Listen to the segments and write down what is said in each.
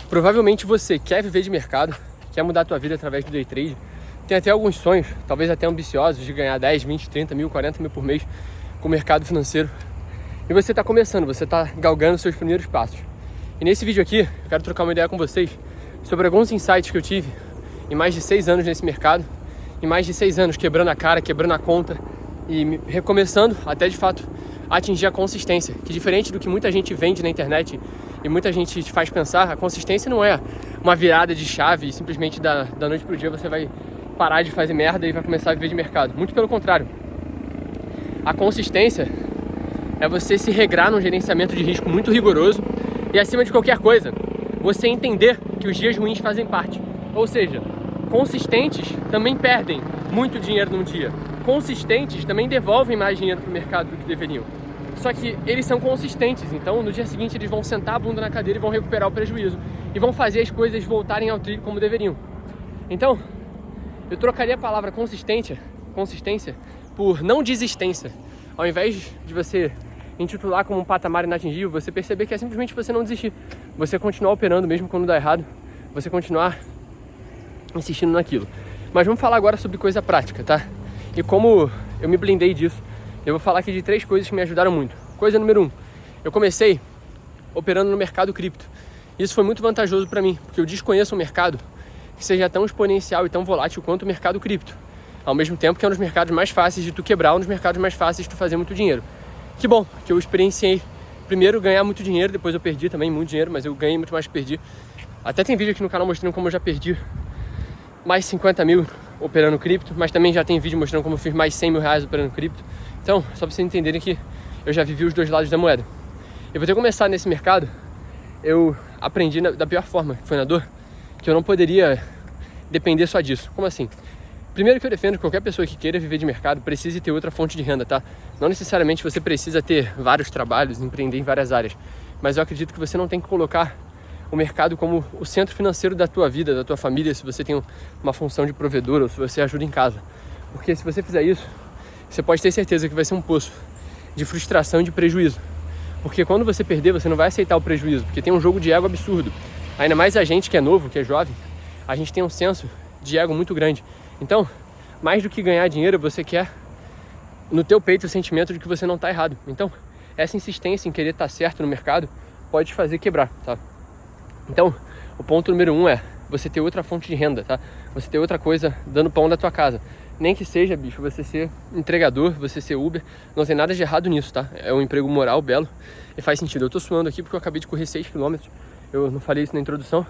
Provavelmente você quer viver de mercado, quer mudar a tua vida através do day trade, tem até alguns sonhos, talvez até ambiciosos, de ganhar 10, 20, 30 mil, 40 mil por mês com o mercado financeiro. E você está começando, você está galgando seus primeiros passos. E nesse vídeo aqui, eu quero trocar uma ideia com vocês sobre alguns insights que eu tive em mais de 6 anos nesse mercado, em mais de 6 anos quebrando a cara, quebrando a conta e recomeçando até de fato atingir a consistência, que diferente do que muita gente vende na internet e muita gente te faz pensar, a consistência não é uma virada de chave e simplesmente da noite pro dia você vai parar de fazer merda e vai começar a viver de mercado. Muito pelo contrário. A consistência é você se regrar num gerenciamento de risco muito rigoroso e, acima de qualquer coisa, você entender que os dias ruins fazem parte. Ou seja, consistentes também perdem muito dinheiro num dia. Consistentes também devolvem mais dinheiro para o mercado do que deveriam. Só que eles são consistentes, então no dia seguinte eles vão sentar a bunda na cadeira e vão recuperar o prejuízo e vão fazer as coisas voltarem ao trilho como deveriam. Então, eu trocaria a palavra consistência por não desistência. Ao invés de você intitular como um patamar inatingível, você perceber que é simplesmente você não desistir. Você continuar operando mesmo quando dá errado, você continuar insistindo naquilo. Mas vamos falar agora sobre coisa prática, tá? E como eu me blindei disso, eu vou falar aqui de 3 coisas que me ajudaram muito. Coisa número 1, eu comecei operando no mercado cripto. Isso foi muito vantajoso para mim, porque eu desconheço um mercado que seja tão exponencial e tão volátil quanto o mercado cripto. Ao mesmo tempo que é um dos mercados mais fáceis de tu quebrar, um dos mercados mais fáceis de tu fazer muito dinheiro. Que bom que eu experienciei primeiro ganhar muito dinheiro, depois eu perdi também muito dinheiro, mas eu ganhei muito mais que perdi. Até tem vídeo aqui no canal mostrando como eu já perdi mais 50 mil operando cripto, mas também já tem vídeo mostrando como eu fiz mais 100 mil reais operando cripto. Então, só para vocês entenderem que eu já vivi os dois lados da moeda. E por ter começado nesse mercado, eu aprendi da pior forma, que foi na dor, que eu não poderia depender só disso. Como assim? Primeiro que eu defendo que qualquer pessoa que queira viver de mercado precise ter outra fonte de renda, tá? Não necessariamente você precisa ter vários trabalhos, empreender em várias áreas, mas eu acredito que você não tem que colocar o mercado como o centro financeiro da tua vida, da tua família, se você tem uma função de provedor ou se você ajuda em casa. Porque se você fizer isso, você pode ter certeza que vai ser um poço de frustração e de prejuízo. Porque quando você perder, você não vai aceitar o prejuízo, porque tem um jogo de ego absurdo. Ainda mais a gente que é novo, que é jovem, a gente tem um senso de ego muito grande. Então, mais do que ganhar dinheiro, você quer no teu peito o sentimento de que você não está errado. Então, essa insistência em querer estar certo no mercado pode te fazer quebrar, tá? Então, o ponto número 1 é você ter outra fonte de renda, tá? Você ter outra coisa dando pão da tua casa. Nem que seja, bicho, você ser entregador, você ser Uber, não tem nada de errado nisso, tá? É um emprego moral, belo, e faz sentido. Eu tô suando aqui porque eu acabei de correr 6 km. Eu não falei isso na introdução,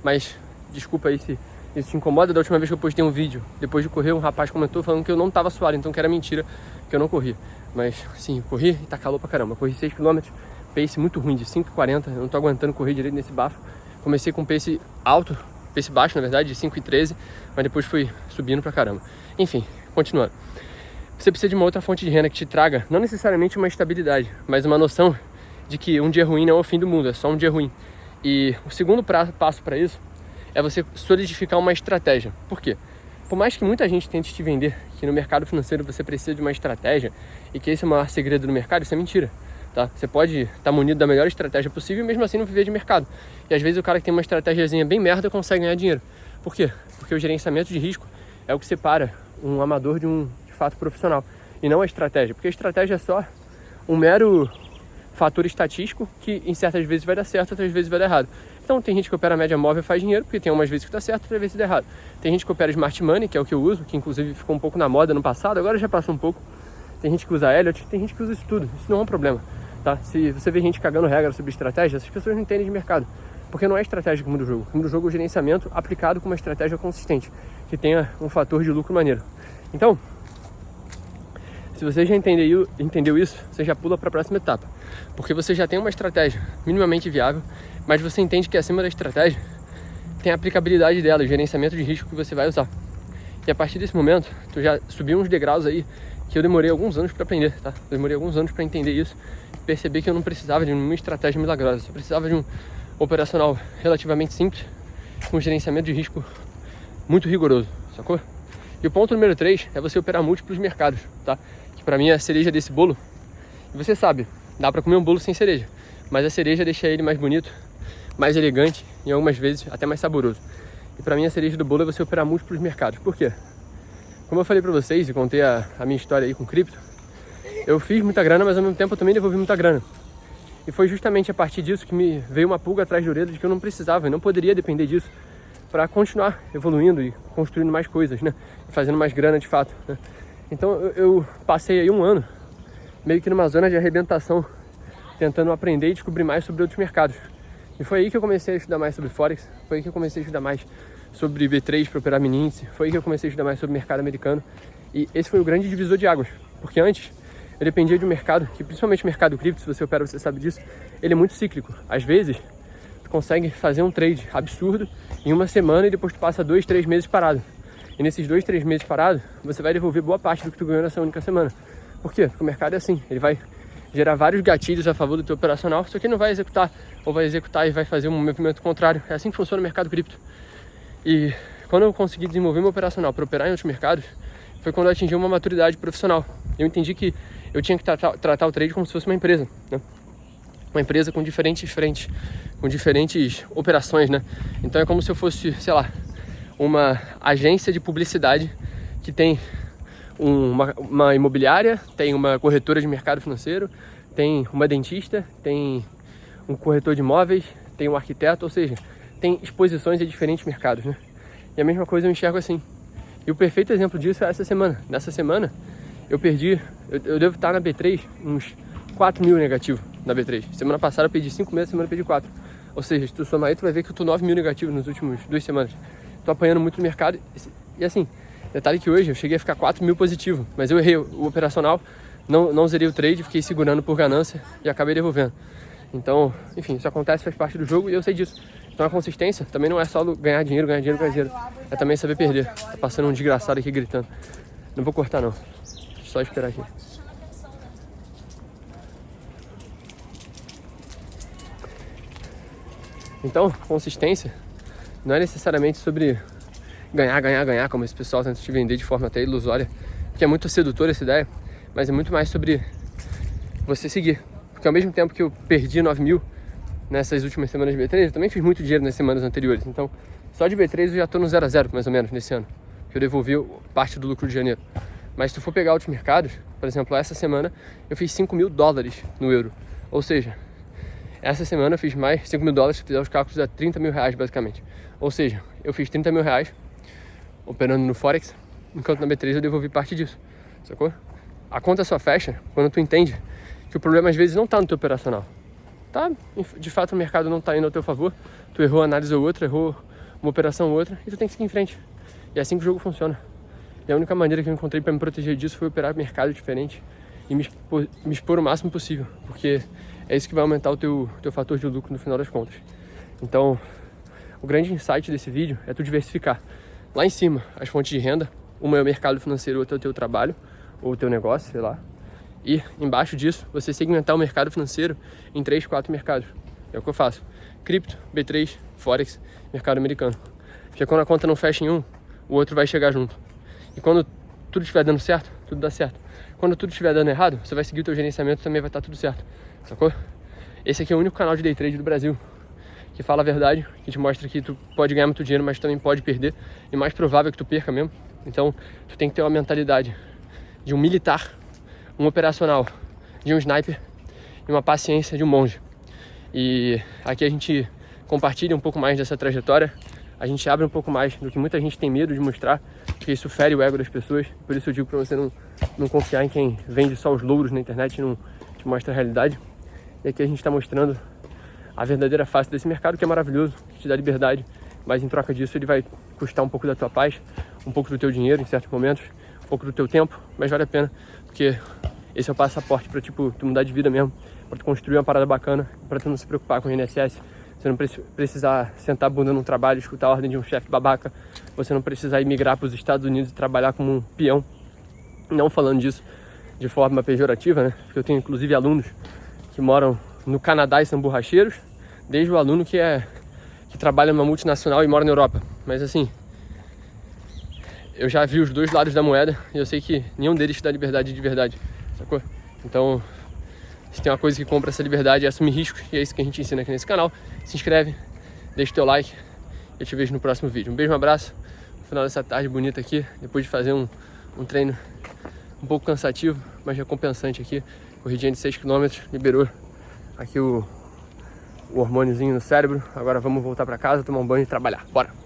mas desculpa aí se isso te incomoda. Da última vez que eu postei um vídeo, depois de correr, um rapaz comentou falando que eu não tava suado, então que era mentira, que eu não corri. Mas, sim, eu corri e tá calor pra caramba. Eu corri 6 km, pace muito ruim, de 5,40, eu não tô aguentando correr direito nesse bafo. Comecei com pace alto, pace baixo, na verdade, de 5,13, mas depois fui subindo pra caramba. Enfim, continuando. Você precisa de uma outra fonte de renda que te traga, não necessariamente uma estabilidade, mas uma noção de que um dia ruim não é o fim do mundo, é só um dia ruim. E o segundo passo para isso é você solidificar uma estratégia. Por quê? Por mais que muita gente tente te vender que no mercado financeiro você precisa de uma estratégia e que esse é o maior segredo do mercado, isso é mentira. Tá? Você pode estar munido da melhor estratégia possível e mesmo assim não viver de mercado. E às vezes o cara que tem uma estratégiazinha bem merda consegue ganhar dinheiro. Por quê? Porque o gerenciamento de risco é o que separa um amador de um de fato profissional. E não a estratégia. Porque a estratégia é só um mero fator estatístico que em certas vezes vai dar certo, outras vezes vai dar errado. Então tem gente que opera média móvel e faz dinheiro, porque tem umas vezes que dá certo, outras vezes dá errado. Tem gente que opera Smart Money, que é o que eu uso, que inclusive ficou um pouco na moda no passado, agora já passou um pouco. Tem gente que usa Elliott, tem gente que usa isso tudo. Isso não é um problema. Tá? Se você vê gente cagando regra sobre estratégia, essas pessoas não entendem de mercado. Porque não é estratégia que muda o jogo. O que muda o jogo é o gerenciamento aplicado com uma estratégia consistente, que tenha um fator de lucro maneiro. Então, se você já entendeu isso, você já pula para a próxima etapa. Porque você já tem uma estratégia minimamente viável, mas você entende que acima da estratégia tem a aplicabilidade dela, o gerenciamento de risco que você vai usar. E a partir desse momento, tu já subiu uns degraus aí que eu demorei alguns anos para aprender, tá? Eu demorei alguns anos para entender isso, perceber que eu não precisava de uma estratégia milagrosa, só precisava de um operacional relativamente simples, com gerenciamento de risco muito rigoroso, sacou? E o ponto número 3 é você operar múltiplos mercados, tá? Que pra mim é a cereja desse bolo. E você sabe, dá pra comer um bolo sem cereja, mas a cereja deixa ele mais bonito, mais elegante e algumas vezes até mais saboroso. E para mim a cereja do bolo é você operar múltiplos mercados. Por quê? Como eu falei para vocês e contei a minha história aí com cripto, eu fiz muita grana, mas ao mesmo tempo eu também devolvi muita grana. E foi justamente a partir disso que me veio uma pulga atrás da orelha de que eu não precisava e não poderia depender disso para continuar evoluindo e construindo mais coisas, né? Fazendo mais grana de fato, né? Então eu passei aí um ano meio que numa zona de arrebentação, tentando aprender e descobrir mais sobre outros mercados. E foi aí que eu comecei a estudar mais sobre Forex, foi aí que eu comecei a estudar mais sobre B3 para operar mini índice, foi aí que eu comecei a estudar mais sobre o mercado americano. E esse foi o grande divisor de águas, porque antes eu dependia de um mercado, que principalmente o mercado cripto, se você opera você sabe disso, ele é muito cíclico. Às vezes, tu consegue fazer um trade absurdo em uma semana e depois tu passa 2, 3 meses parado. E nesses 2, 3 meses parado, você vai devolver boa parte do que tu ganhou nessa única semana. Por quê? Porque o mercado é assim, ele vai gerar vários gatilhos a favor do teu operacional, só que ele não vai executar, ou vai executar e vai fazer um movimento contrário. É assim que funciona o mercado cripto. E quando eu consegui desenvolver meu operacional para operar em outros mercados, foi quando eu atingi uma maturidade profissional. Eu entendi que eu tinha que tratar o trade como se fosse uma empresa, né? Uma empresa com diferentes frentes, com diferentes operações, né? Então é como se eu fosse, sei lá, uma agência de publicidade que tem uma imobiliária, tem uma corretora de mercado financeiro, tem uma dentista, tem um corretor de imóveis, tem um arquiteto, ou seja, tem exposições em diferentes mercados, né? E a mesma coisa eu enxergo assim. E o perfeito exemplo disso é essa semana. Nessa semana eu perdi, eu devo estar na B3 uns 4 mil negativo na B3. Semana passada eu perdi 5 meses, semana eu perdi 4. Ou seja, se tu somar aí, tu vai ver que eu tô 9 mil negativo nas últimas 2 semanas. Tô apanhando muito no mercado. E assim, detalhe que hoje eu cheguei a ficar 4 mil positivo, mas eu errei o operacional, não zerei o trade, fiquei segurando por ganância e acabei devolvendo. Então, enfim, isso acontece, faz parte do jogo e eu sei disso. Então a consistência também não é só ganhar dinheiro. É também saber perder. Tá passando um desgraçado aqui gritando. Não vou cortar não, só esperar aqui. Então, consistência não é necessariamente sobre ganhar, como esse pessoal tenta te vender de forma até ilusória, que é muito sedutora essa ideia, mas é muito mais sobre você seguir. Porque ao mesmo tempo que eu perdi 9 mil nessas últimas semanas de B3, eu também fiz muito dinheiro nas semanas anteriores. Então, só de B3 eu já tô no 0 a 0 mais ou menos nesse ano, que eu devolvi parte do lucro de janeiro. Mas se tu for pegar outros mercados, por exemplo, essa semana eu fiz 5 mil dólares no euro. Ou seja, essa semana eu fiz mais 5 mil dólares, se fizer os cálculos, a 30 mil reais basicamente. Ou seja, eu fiz 30 mil reais operando no Forex, enquanto na B3 eu devolvi parte disso, sacou? A conta só fecha quando tu entende que o problema às vezes não tá no teu operacional. Tá, de fato o mercado não tá indo ao teu favor, tu errou a análise ou outra, errou uma operação ou outra, e tu tem que seguir em frente. E é assim que o jogo funciona. E a única maneira que eu encontrei para me proteger disso foi operar mercado diferente e me expor o máximo possível, porque é isso que vai aumentar o teu fator de lucro no final das contas. Então, o grande insight desse vídeo é tu diversificar. Lá em cima, as fontes de renda, uma é o mercado financeiro, outra é o teu trabalho, ou o teu negócio, sei lá. E embaixo disso, você segmentar o mercado financeiro em 3, 4 mercados. É o que eu faço. Cripto, B3, Forex, mercado americano. Porque quando a conta não fecha em um, o outro vai chegar junto. E quando tudo estiver dando certo, tudo dá certo. Quando tudo estiver dando errado, você vai seguir o teu gerenciamento, também vai estar tudo certo. Sacou? Esse aqui é o único canal de day trade do Brasil que fala a verdade, que te mostra que tu pode ganhar muito dinheiro, mas também pode perder. E mais provável é que tu perca mesmo. Então, tu tem que ter uma mentalidade de um militar, um operacional de um sniper e uma paciência de um monge. E aqui a gente compartilha um pouco mais dessa trajetória, a gente abre um pouco mais do que muita gente tem medo de mostrar, porque isso fere o ego das pessoas. Por isso eu digo pra você não confiar em quem vende só os louros na internet e não te mostra a realidade. E aqui a gente está mostrando a verdadeira face desse mercado, que é maravilhoso, que te dá liberdade, mas em troca disso ele vai custar um pouco da tua paz, um pouco do teu dinheiro em certos momentos, um pouco do teu tempo, mas vale a pena, porque esse é o passaporte para tu mudar de vida mesmo, para tu construir uma parada bacana, para tu não se preocupar com o INSS, você não precisar sentar a bunda num trabalho, escutar a ordem de um chefe babaca, você não precisar emigrar para os Estados Unidos e trabalhar como um peão. Não falando disso de forma pejorativa, né? Porque eu tenho inclusive alunos que moram no Canadá e são borracheiros, desde o aluno que trabalha numa multinacional e mora na Europa. Mas assim, eu já vi os dois lados da moeda e eu sei que nenhum deles te dá liberdade de verdade, sacou? Então, Se tem uma coisa que compra essa liberdade é assumir riscos, e é isso que a gente ensina aqui nesse canal. Se inscreve, deixa o teu like e eu te vejo no próximo vídeo. Um beijo, um abraço. No final dessa tarde bonita aqui, depois de fazer um treino um pouco cansativo, mas recompensante aqui. Corridinha de 6 km, liberou aqui o hormôniozinho no cérebro. Agora vamos voltar para casa, tomar um banho e trabalhar. Bora!